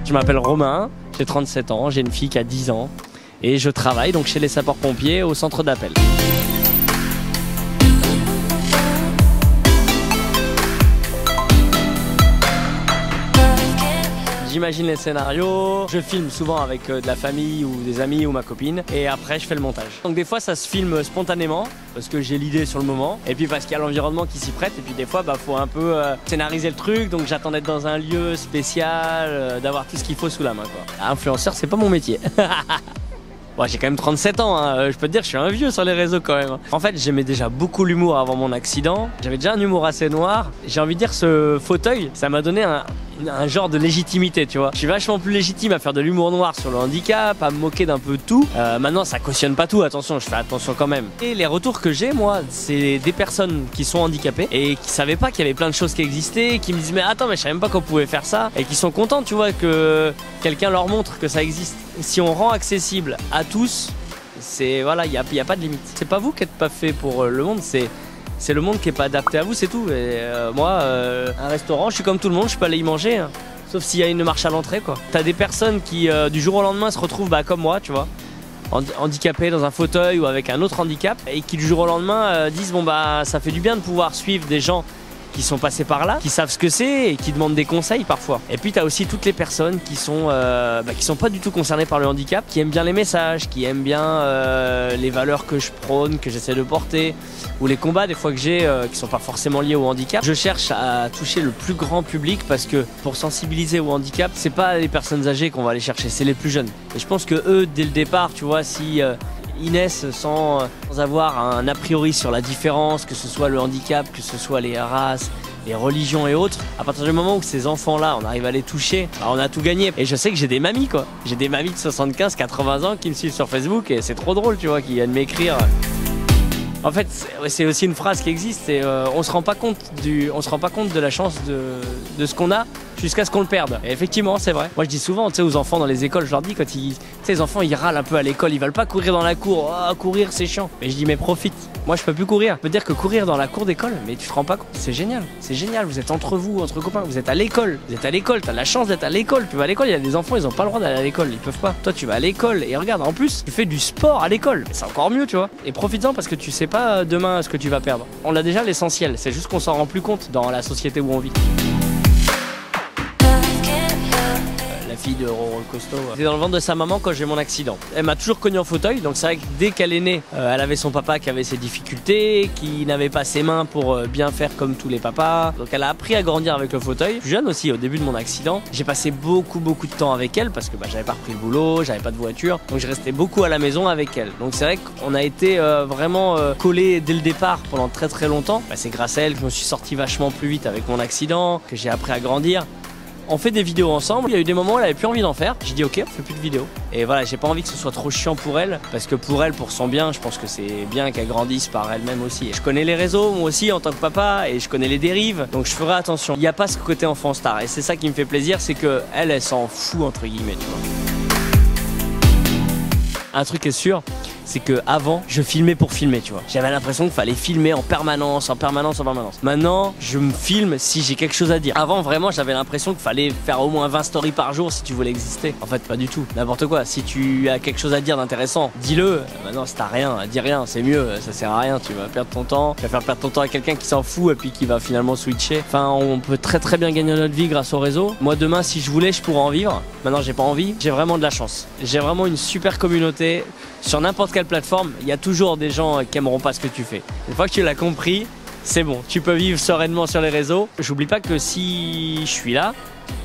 Je m'appelle Romain, j'ai 37 ans, j'ai une fille qui a 10 ans et je travaille donc chez les sapeurs-pompiers au centre d'appel. J'imagine les scénarios, je filme souvent avec de la famille ou des amis ou ma copine et après je fais le montage. Donc des fois ça se filme spontanément parce que j'ai l'idée sur le moment et puis parce qu'il y a l'environnement qui s'y prête et puis des fois faut un peu scénariser le truc, donc j'attends d'être dans un lieu spécial, d'avoir tout ce qu'il faut sous la main quoi. Influenceur c'est pas mon métier. Bon, j'ai quand même 37 ans, hein. Je peux te dire, je suis un vieux sur les réseaux quand même. En fait, j'aimais déjà beaucoup l'humour avant mon accident. J'avais déjà un humour assez noir. J'ai envie de dire, ce fauteuil, ça m'a donné un genre de légitimité, tu vois. Je suis vachement plus légitime à faire de l'humour noir sur le handicap, à me moquer d'un peu de tout. Maintenant, ça cautionne pas tout, attention, je fais attention quand même. Et les retours que j'ai, moi, c'est des personnes qui sont handicapées et qui savaient pas qu'il y avait plein de choses qui existaient, qui me disent mais attends, mais je savais même pas qu'on pouvait faire ça, et qui sont contents, tu vois, que quelqu'un leur montre que ça existe. Si on rend accessible à tous, c'est voilà, il y a pas de limite. C'est pas vous qui êtes pas fait pour le monde, c'est le monde qui est pas adapté à vous, c'est tout. Et moi, un restaurant, je suis comme tout le monde, je peux aller y manger, hein. Sauf s'il y a une marche à l'entrée, quoi. T'as des personnes qui, du jour au lendemain, se retrouvent comme moi, tu vois, handicapées dans un fauteuil ou avec un autre handicap, et qui du jour au lendemain disent bon bah ça fait du bien de pouvoir suivre des gens qui sont passés par là, qui savent ce que c'est et qui demandent des conseils parfois. Et puis t'as aussi toutes les personnes qui sont pas du tout concernées par le handicap, qui aiment bien les messages, qui aiment bien les valeurs que je prône, que j'essaie de porter, ou les combats des fois que j'ai qui sont pas forcément liés au handicap. Je cherche à toucher le plus grand public parce que pour sensibiliser au handicap, c'est pas les personnes âgées qu'on va aller chercher, c'est les plus jeunes. Et je pense que eux, dès le départ, tu vois, si ils naissent sans avoir un a priori sur la différence, que ce soit le handicap, que ce soit les races, les religions et autres, à partir du moment où ces enfants-là, on arrive à les toucher, bah on a tout gagné. Et je sais que j'ai des mamies, quoi. J'ai des mamies de 75, 80 ans qui me suivent sur Facebook et c'est trop drôle, tu vois, qui viennent m'écrire. En fait, c'est aussi une phrase qui existe et on se rend pas compte de la chance de ce qu'on a jusqu'à ce qu'on le perde. Et effectivement, c'est vrai. Moi, je dis souvent, tu sais, aux enfants dans les écoles, je leur dis quand les enfants, ils râlent un peu à l'école, ils veulent pas courir dans la cour. Oh, courir, c'est chiant. Mais je dis, mais profite. Moi, je peux plus courir. Je peux dire que courir dans la cour d'école, mais tu te rends pas compte. C'est génial. C'est génial. Vous êtes entre vous, entre copains. Vous êtes à l'école. Vous êtes à l'école. T'as la chance d'être à l'école. Tu vas à l'école. Il y a des enfants, ils ont pas le droit d'aller à l'école. Ils peuvent pas. Toi, tu vas à l'école. Et regarde, en plus, tu fais du sport à l'école. C'est encore mieux, tu vois. Et profites-en parce que tu sais pas demain ce que tu vas perdre. On a déjà l'essentiel. C'est juste qu'on s'en rend plus compte dans la société où on vit. La fille de Roro Costaud. J'étais dans le ventre de sa maman quand j'ai eu mon accident. Elle m'a toujours connu en fauteuil, donc c'est vrai que dès qu'elle est née, elle avait son papa qui avait ses difficultés, qui n'avait pas ses mains pour bien faire comme tous les papas. Donc elle a appris à grandir avec le fauteuil. Plus jeune aussi, au début de mon accident, j'ai passé beaucoup de temps avec elle parce que j'avais pas repris le boulot, j'avais pas de voiture, donc je restais beaucoup à la maison avec elle. Donc c'est vrai qu'on a été vraiment collés dès le départ pendant très longtemps. C'est grâce à elle que je me suis sorti vachement plus vite avec mon accident, que j'ai appris à grandir. On fait des vidéos ensemble, il y a eu des moments où elle avait plus envie d'en faire. J'ai dit ok, on fait plus de vidéos. Et voilà, j'ai pas envie que ce soit trop chiant pour elle, parce que pour elle, pour son bien, je pense que c'est bien qu'elle grandisse par elle-même aussi. Et je connais les réseaux, moi aussi, en tant que papa, et je connais les dérives, donc je ferai attention. Il n'y a pas ce côté enfant star, et c'est ça qui me fait plaisir, c'est que elle s'en fout, entre guillemets, tu vois. Un truc est sûr, c'est que avant je filmais pour filmer, tu vois. J'avais l'impression qu'il fallait filmer en permanence. Maintenant, je me filme si j'ai quelque chose à dire. Avant, vraiment, j'avais l'impression qu'il fallait faire au moins 20 stories par jour si tu voulais exister. En fait, pas du tout. N'importe quoi. Si tu as quelque chose à dire d'intéressant, dis-le. Maintenant, si t'as rien, dis rien, c'est mieux. Ça sert à rien. Tu vas perdre ton temps. Tu vas faire perdre ton temps à quelqu'un qui s'en fout et puis qui va finalement switcher. Enfin, on peut très bien gagner notre vie grâce au réseau. Moi, demain, si je voulais, je pourrais en vivre. Maintenant, j'ai pas envie. J'ai vraiment de la chance. J'ai vraiment une super communauté. Sur n'importe quelle plateforme, il y a toujours des gens qui aimeront pas ce que tu fais. Une fois que tu l'as compris, c'est bon, tu peux vivre sereinement sur les réseaux. J'oublie pas que si je suis là,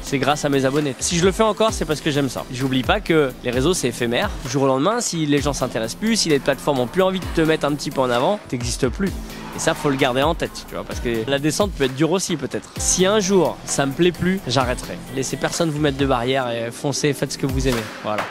c'est grâce à mes abonnés. Si je le fais encore, c'est parce que j'aime ça. J'oublie pas que les réseaux, c'est éphémère. Du jour au lendemain, si les gens s'intéressent plus, si les plateformes ont plus envie de te mettre un petit peu en avant, t'existes plus. Et ça, faut le garder en tête, tu vois, parce que la descente peut être dure aussi, peut-être. Si un jour, ça me plaît plus, j'arrêterai. Laissez personne vous mettre de barrière et foncez, faites ce que vous aimez. Voilà.